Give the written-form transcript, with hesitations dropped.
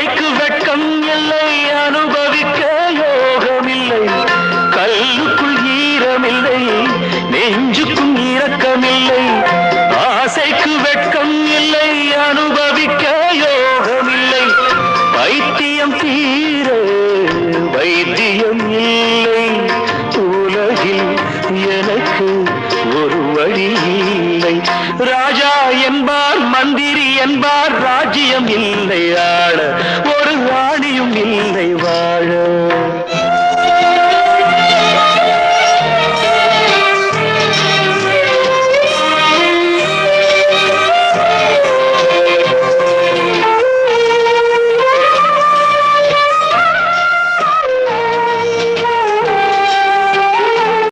ஆசைக்கு வெட்கம் இல்லை, அனுபவிக்க யோகமில்லை. கல்லுக்குள் ஈரமில்லை, நெஞ்சுக்கும் இரக்கமில்லை. ஆசைக்கு வெட்கம் இல்லை, அனுபவிக்க யோகமில்லை. வைத்தியம் தீர வைத்தியம் இல்லை. உலகில் எனக்கு ஒரு வழி இல்லை. ராஜா என்பார், மந்திரி என்பார், ராஜ்யம் இல்லை ஆள, ஒரு ராணியும் இல்லை வாழ.